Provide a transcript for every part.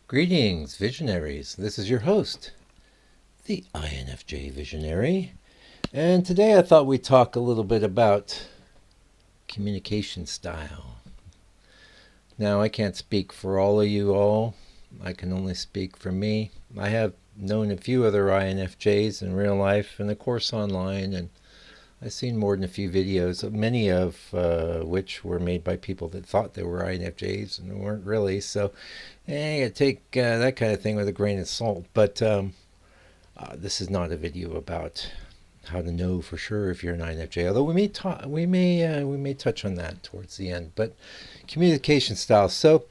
Greetings, visionaries. This is your host, the INFJ Visionary. And today I thought we'd talk a little bit about communication style. Now, I can't speak for all of you all. I can only speak for me. I have known a few other INFJs in real life and, of course, online. And I've seen more than a few videos, many of which were made by people that thought they were INFJs and weren't really. So, you take that kind of thing with a grain of salt. But this is not a video about how to know for sure if you're an INFJ. Although we may touch on that towards the end. But communication style. So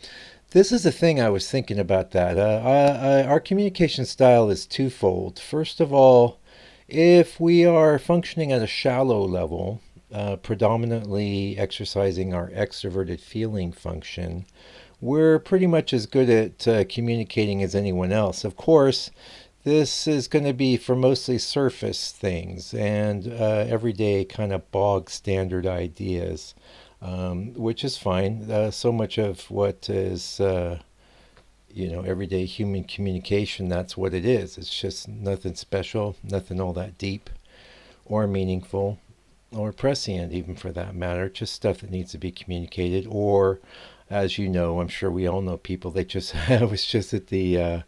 this is the thing I was thinking about that. Our communication style is twofold. First of all, if we are functioning at a shallow level, predominantly exercising our extroverted feeling function, we're pretty much as good at communicating as anyone else. Of course, this is going to be for mostly surface things and everyday kind of bog standard ideas, which is fine. So much of what is everyday human communication, that's what it is. It's just nothing special, nothing all that deep or meaningful or prescient, even for that matter. Just stuff that needs to be communicated. Or, as you know, I'm sure we all know people that just I was just at the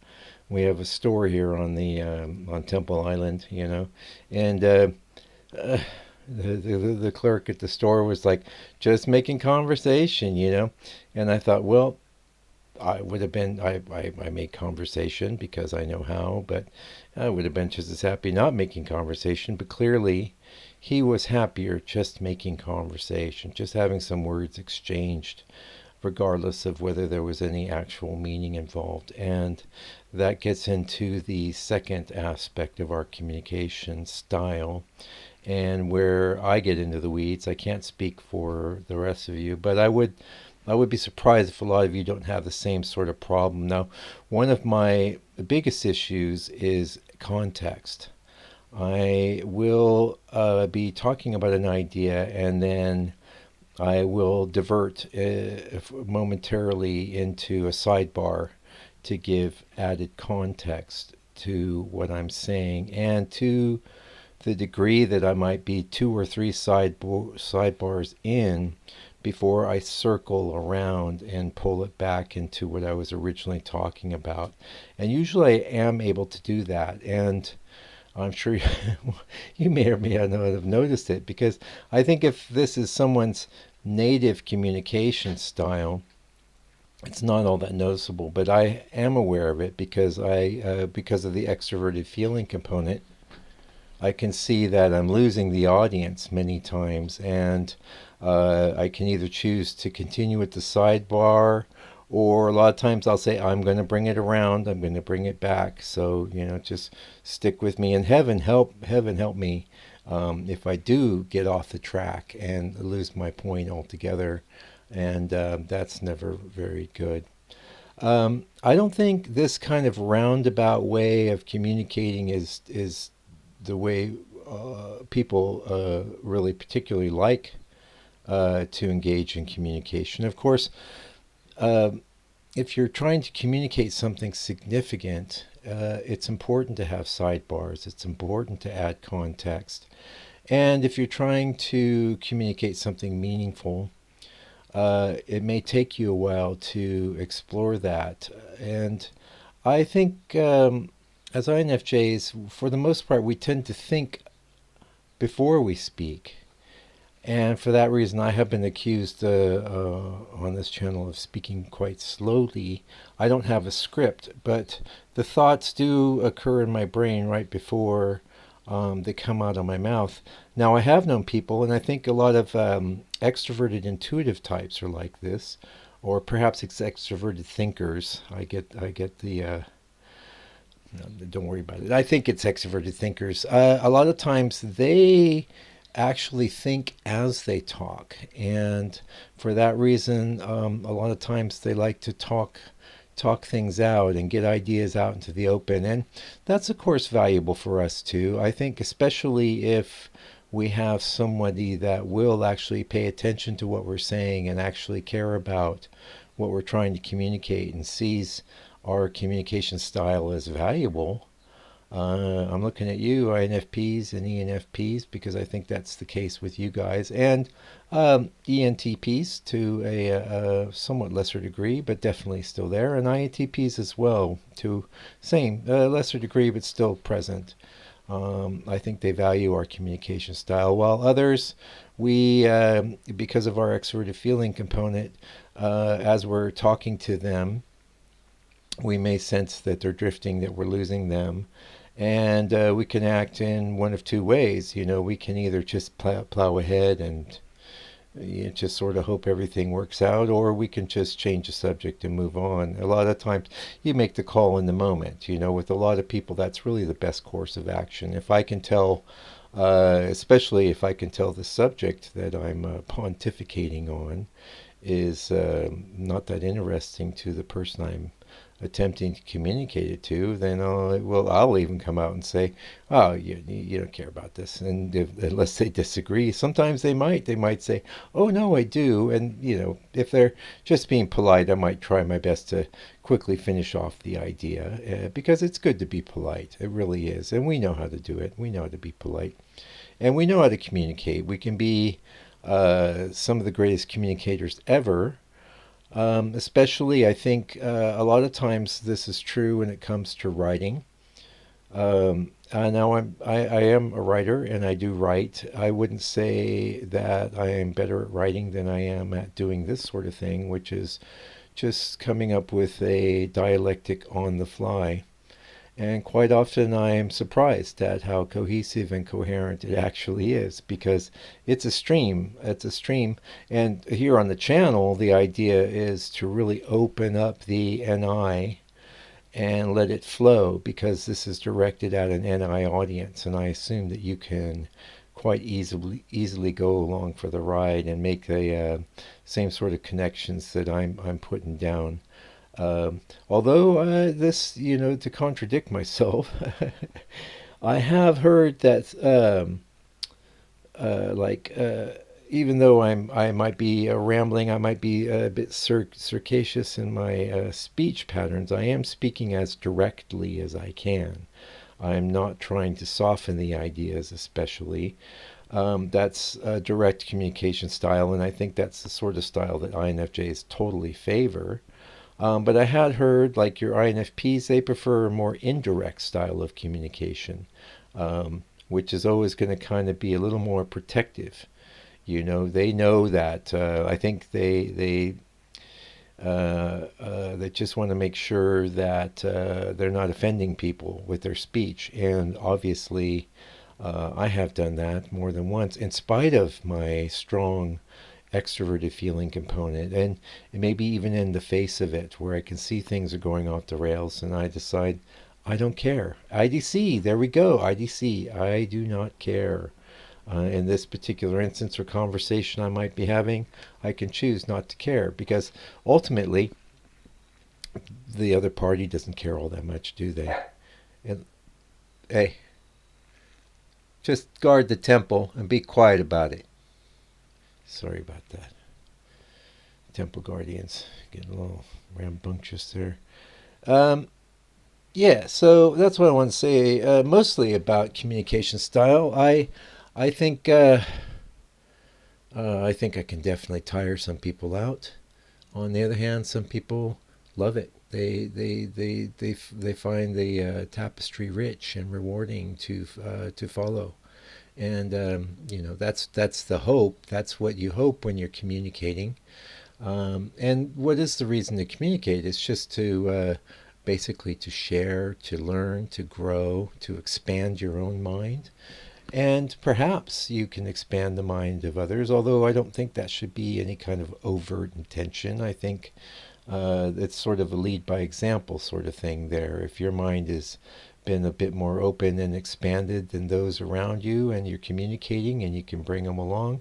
we have a store here on Temple Island, and the clerk at the store was like, just making conversation, and I thought, well, I would have been, I made conversation because I know how, but I would have been just as happy not making conversation. But clearly, he was happier just making conversation, just having some words exchanged, regardless of whether there was any actual meaning involved. And that gets into the second aspect of our communication style, and where I get into the weeds. I can't speak for the rest of you, but I would be surprised if a lot of you don't have the same sort of problem. Now, one of my biggest issues is context. I will be talking about an idea, and then I will divert momentarily into a sidebar to give added context to what I'm saying, and to the degree that I might be two or three sidebars in before I circle around and pull it back into what I was originally talking about. And usually I am able to do that. And I'm sure you may or may not have noticed it, because I think if this is someone's native communication style, it's not all that noticeable. But I am aware of it because because of the extroverted feeling component. I can see that I'm losing the audience many times, and I can either choose to continue with the sidebar, or a lot of times I'll say, I'm going to bring it around, I'm going to bring it back. So, just stick with me, and heaven help me if I do get off the track and lose my point altogether. And that's never very good. I don't think this kind of roundabout way of communicating is the way people really particularly like to engage in communication. Of course, if you're trying to communicate something significant, it's important to have sidebars. It's important to add context. And if you're trying to communicate something meaningful, it may take you a while to explore that. And I think as INFJs, for the most part, we tend to think before we speak. And for that reason, I have been accused on this channel of speaking quite slowly. I don't have a script, but the thoughts do occur in my brain right before they come out of my mouth. Now, I have known people, and I think a lot of extroverted intuitive types are like this, or perhaps it's extroverted thinkers. I get the no, don't worry about it. I think it's extroverted thinkers. A lot of times they actually think as they talk, and for that reason, a lot of times they like to talk things out and get ideas out into the open, and that's of course valuable for us too. I think especially if we have somebody that will actually pay attention to what we're saying and actually care about what we're trying to communicate and sees our communication style as valuable. I'm looking at you, INFPs and ENFPs, because I think that's the case with you guys, and ENTPs to a somewhat lesser degree, but definitely still there, and INTPs as well to same lesser degree, but still present. I think they value our communication style, while others, we, because of our extroverted feeling component, as we're talking to them, we may sense that they're drifting, that we're losing them. And we can act in one of two ways. You know, we can either just plow ahead and just sort of hope everything works out, or we can just change the subject and move on. A lot of times you make the call in the moment. You know, with a lot of people, that's really the best course of action. If I can tell, especially if I can tell the subject that I'm pontificating on is not that interesting to the person I'm attempting to communicate it to, then I'll even come out and say, "Oh, you don't care about this," and unless they disagree, sometimes they might say, "Oh no, I do," and if they're just being polite, I might try my best to quickly finish off the idea because it's good to be polite. It really is, and we know how to do it. We know how to be polite, and we know how to communicate. We can be some of the greatest communicators ever. Especially, I think a lot of times this is true when it comes to writing. Now I am a writer and I do write. I wouldn't say that I am better at writing than I am at doing this sort of thing, which is just coming up with a dialectic on the fly. And quite often I am surprised at how cohesive and coherent it actually is because it's a stream. It's a stream. And here on the channel, the idea is to really open up the NI and let it flow because this is directed at an NI audience. And I assume that you can quite easily go along for the ride and make the same sort of connections that I'm putting down. Although this, to contradict myself, I have heard that, even though I might be rambling, I might be a bit circassious in my speech patterns. I am speaking as directly as I can. I'm not trying to soften the ideas, especially. That's a direct communication style, and I think that's the sort of style that INFJs totally favor. But I had heard, like your INFPs, they prefer a more indirect style of communication, which is always going to kind of be a little more protective. They know that. I think they just want to make sure that they're not offending people with their speech. And obviously, I have done that more than once, in spite of my strong extroverted feeling component, and maybe even in the face of it, where I can see things are going off the rails and I decide I don't care. IDC, there we go. IDC, I do not care. In this particular instance or conversation I might be having, I can choose not to care because ultimately the other party doesn't care all that much, do they? And hey, just guard the temple and be quiet about it. Sorry about that. Temple Guardians getting a little rambunctious there. Yeah, so that's what I want to say. Mostly about communication style. I think I think I can definitely tire some people out. On the other hand, some people love it. They find the tapestry rich and rewarding to follow. And that's the hope. That's what you hope when you're communicating. And what is the reason to communicate? It's just to basically to share, to learn, to grow, to expand your own mind. And perhaps you can expand the mind of others, although I don't think that should be any kind of overt intention. I think it's sort of a lead by example sort of thing there. If your mind has been a bit more open and expanded than those around you and you're communicating and you can bring them along,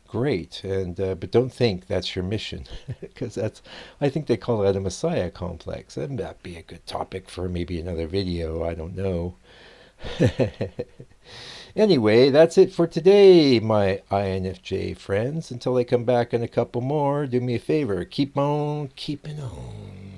great. And but don't think that's your mission because that's, I think they call that a messiah complex. That might be a good topic for maybe another video. I don't know. Anyway, that's it for today, my INFJ friends. Until I come back in a couple more, do me a favor, keep on keeping on.